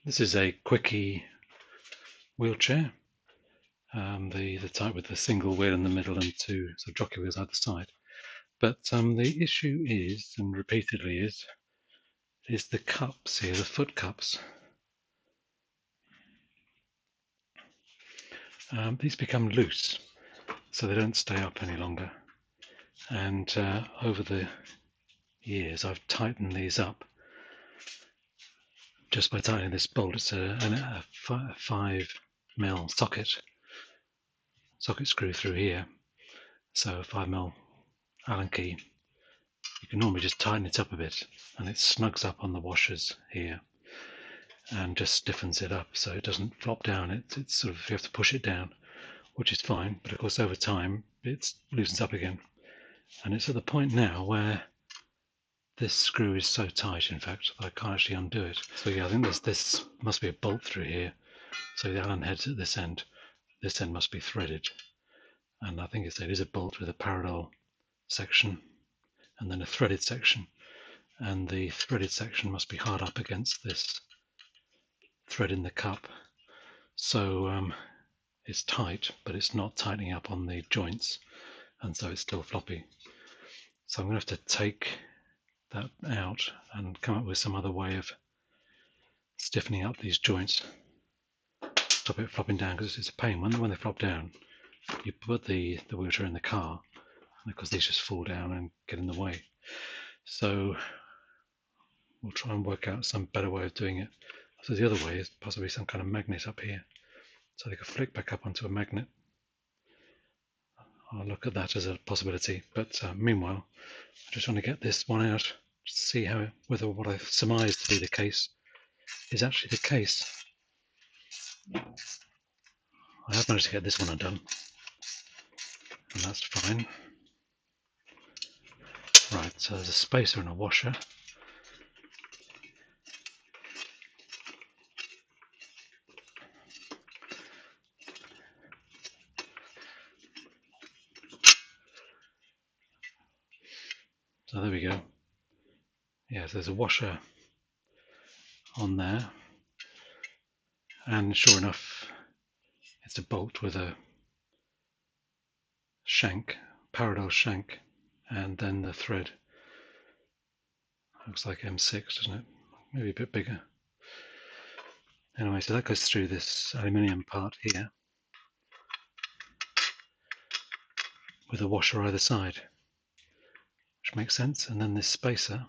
This is a Quickie wheelchair, the type with the single wheel in the middle and two sort of jockey wheels either side. But the issue is, and repeatedly is the cups here, the foot cups. These become loose, so they don't stay up any longer. And over the years, I've tightened these up just by tightening this bolt. It's a 5mm socket screw through here. So a 5mm Allen key. You can normally just tighten it up a bit, and it snugs up on the washers here and just stiffens it up so it doesn't flop down. It's sort of, you have to push it down, which is fine, but of course over time it loosens up again. And it's at the point now where this screw is so tight, in fact, that I can't actually undo it. So yeah, I think this must be a bolt through here. So the Allen head's at this end must be threaded. And I think it is a bolt with a parallel section and then a threaded section. And the threaded section must be hard up against this thread in the cup. So it's tight, but it's not tightening up on the joints, and so it's still floppy. So I'm going to have to take that out and come up with some other way of stiffening up these joints. Stop it flopping down, because it's a pain when they flop down. You put the wheelchair in the car, and of course these just fall down and get in the way. So we'll try and work out some better way of doing it. So the other way is possibly some kind of magnet up here, so they could flick back up onto a magnet. I'll look at that as a possibility, but meanwhile I just want to get this one out to see whether what I've surmised to be the case is actually the case. I have managed to get this one undone, and that's fine. Right, so there's a spacer and a washer. So there we go. Yes, there's a washer on there, and sure enough, it's a bolt with a shank, parallel shank, and then the thread. Looks like M6, doesn't it? Maybe a bit bigger. Anyway, so that goes through this aluminium part here with a washer either side, which makes sense. And then this spacer,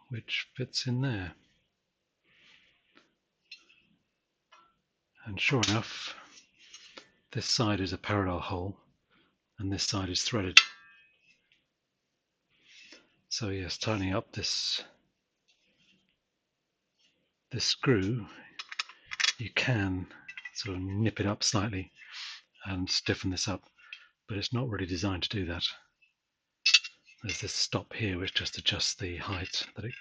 which fits in there. And sure enough, this side is a parallel hole and this side is threaded. So yes, tightening up this screw, you can sort of nip it up slightly and stiffen this up, but it's not really designed to do that. There's this stop here which just adjusts the height that it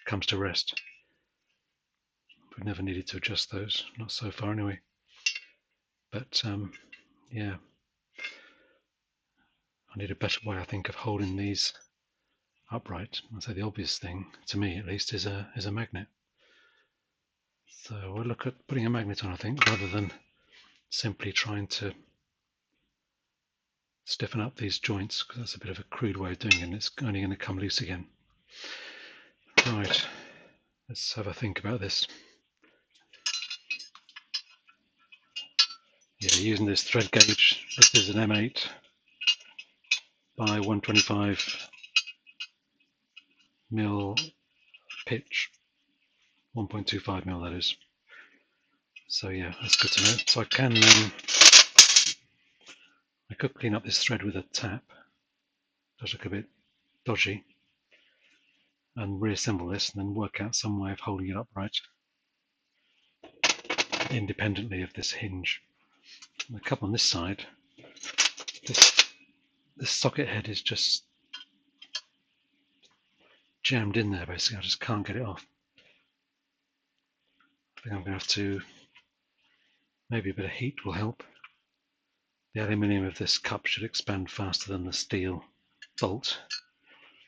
comes to rest. We've never needed to adjust those, not so far anyway. But yeah, I need a better way, I think, of holding these upright. I'd say the obvious thing, to me at least, is a magnet. So we'll look at putting a magnet on, I think, rather than simply trying to stiffen up these joints, because that's a bit of a crude way of doing it, and it's only going to come loose again. Right, let's have a think about this. Yeah, using this thread gauge, this is an M8 by 125 mil pitch, 1.25 mil that is. So yeah, that's good to know. So I could clean up this thread with a tap. It does look a bit dodgy. And reassemble this and then work out some way of holding it upright independently of this hinge. And the cup on this side, this socket head is just jammed in there basically. I just can't get it off. I think I'm going to have to, maybe a bit of heat will help. The aluminium of this cup should expand faster than the steel bolt.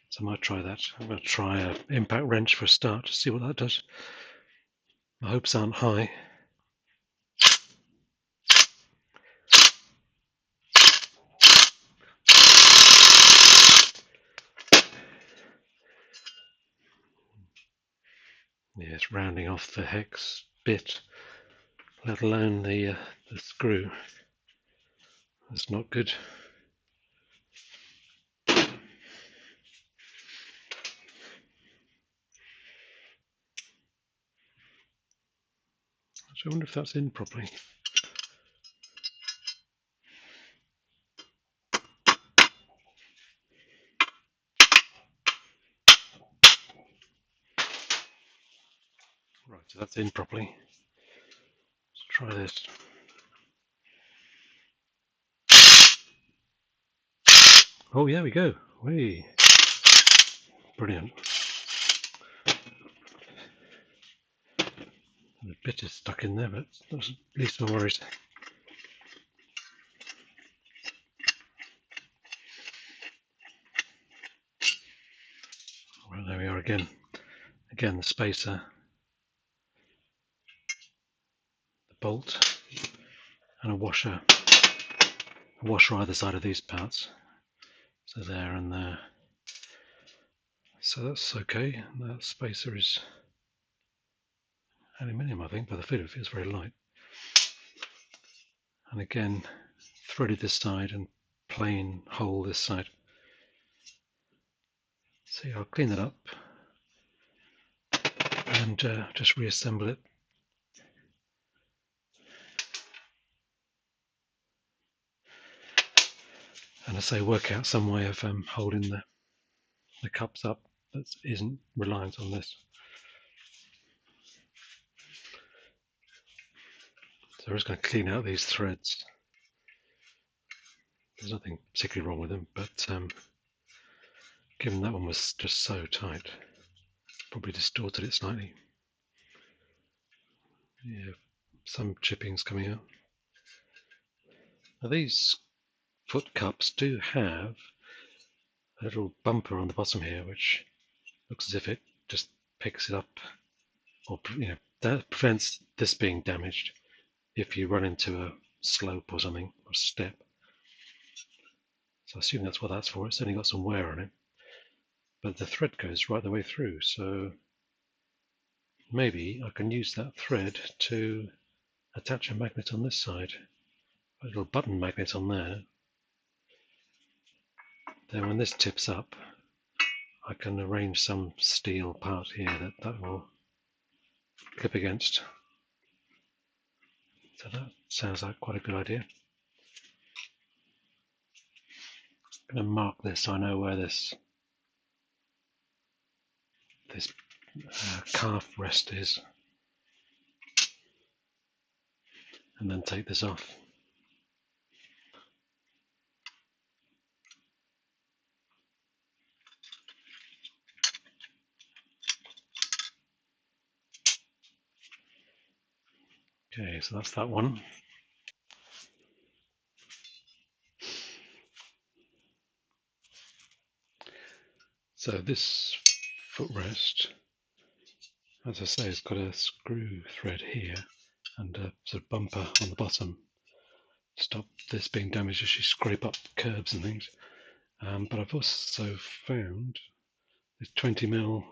So I might try that. I'm going to try an impact wrench for a start to see what that does. My hopes aren't high. Yeah, it's rounding off the hex bit, let alone the screw. That's not good. So I wonder if that's in properly. Right, so that's in properly. Let's try this. Oh, yeah, we go. Whee. Brilliant. The bit is stuck in there, but that's at least no worries. Well, there we are again. Again, the spacer, the bolt, and a washer. A washer either side of these parts. So there and there. So that's okay. That spacer is aluminium, I think, by the feel of it. It's very light. And again, threaded this side and plain hole this side. See, I'll clean that up and just reassemble it. And I say, work out some way of holding the cups up that isn't reliant on this. So I'm just going to clean out these threads. There's nothing particularly wrong with them, but given that one was just so tight, probably distorted it slightly. Yeah, some chippings coming out. Now these foot cups do have a little bumper on the bottom here, which looks as if it just picks it up, or that prevents this being damaged if you run into a slope or something, or step. So I assume that's what that's for. It's only got some wear on it, but the thread goes right the way through, so maybe I can use that thread to attach a magnet on this side, a little button magnet on there. Then when this tips up, I can arrange some steel part here that will clip against. So that sounds like quite a good idea. I'm going to mark this so I know where this calf rest is, and then take this off. Okay, so that's that one. So this footrest, as I say, has got a screw thread here and a sort of bumper on the bottom to stop this being damaged as you scrape up curbs and things. But I've also found this 20mm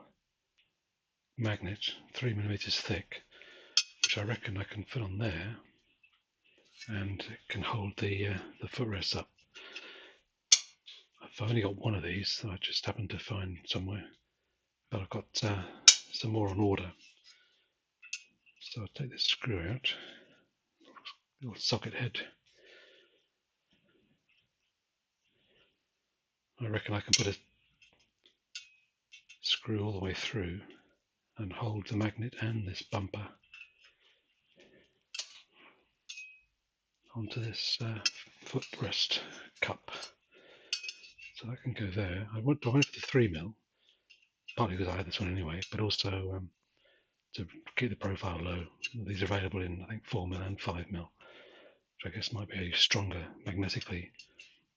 magnet, 3mm thick, which I reckon I can fit on there, and it can hold the footrest up. I've only got one of these that I just happened to find somewhere, but I've got some more on order. So I'll take this screw out, little socket head. I reckon I can put a screw all the way through and hold the magnet and this bumper onto this footrest cup. So that can go there. I went for the 3mm, partly because I had this one anyway, but also to keep the profile low. These are available in, I think, 4mm and 5mm, which I guess might be stronger magnetically.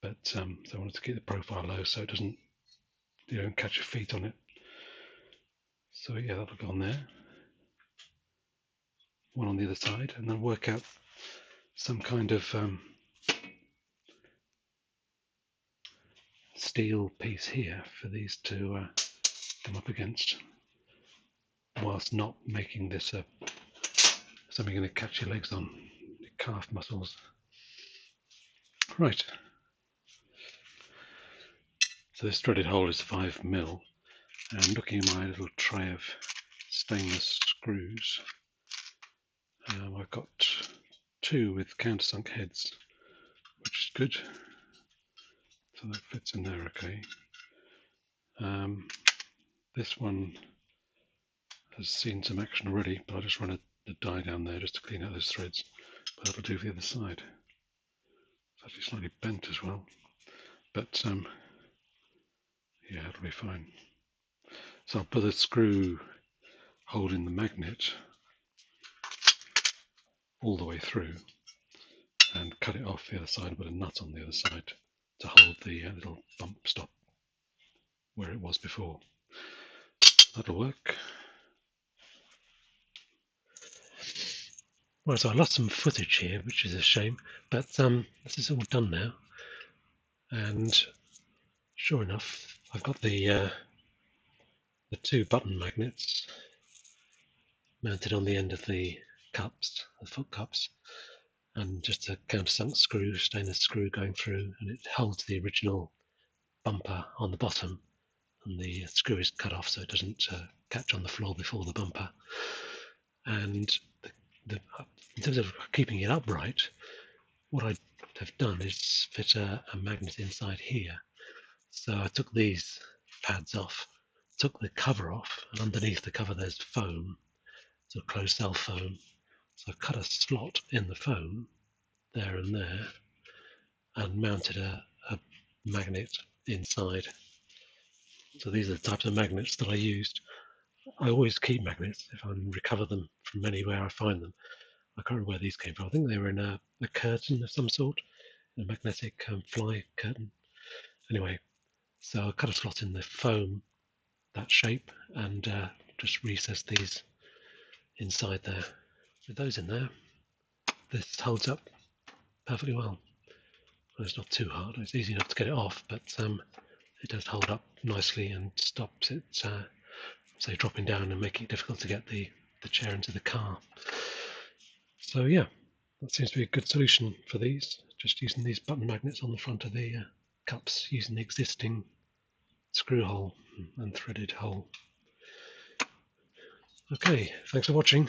But so I wanted to keep the profile low so it doesn't you don't catch your feet on it. So yeah, that'll go on there. One on the other side, and then work out some kind of steel piece here for these to come up against, whilst not making this something you're going to catch your legs on, your calf muscles. Right, so this threaded hole is 5mm, and looking at my little tray of stainless screws, I've got 2 with countersunk heads, which is good, so that fits in there okay. This one has seen some action already, but I'll just run a dye down there just to clean out those threads, but that'll do for the other side. It's actually slightly bent as well, but yeah, it'll be fine. So I'll put a screw holding the magnet all the way through and cut it off the other side, put a nut on the other side to hold the little bump stop where it was before. That'll work. Well, so I lost some footage here, which is a shame, but this is all done now, and sure enough, I've got the 2 button magnets mounted on the end of the cups, the foot cups, and just a countersunk screw, stainless screw going through, and it holds the original bumper on the bottom, and the screw is cut off so it doesn't catch on the floor before the bumper. And in terms of keeping it upright, what I have done is fit a magnet inside here. So I took these pads off, took the cover off, and underneath the cover there's foam, so closed cell foam. So I've cut a slot in the foam there and there, and mounted a magnet inside. So these are the types of magnets that I used. I always keep magnets if I can recover them from anywhere I find them. I can't remember where these came from. I think they were in a curtain of some sort, a magnetic fly curtain. Anyway, so I cut a slot in the foam, that shape, and just recessed these inside there. With those in there, this holds up perfectly well. It's not too hard, it's easy enough to get it off, but it does hold up nicely and stops it, say, dropping down and making it difficult to get the chair into the car. So yeah, that seems to be a good solution for these, just using these button magnets on the front of the cups, using the existing screw hole and threaded hole. Okay, thanks for watching.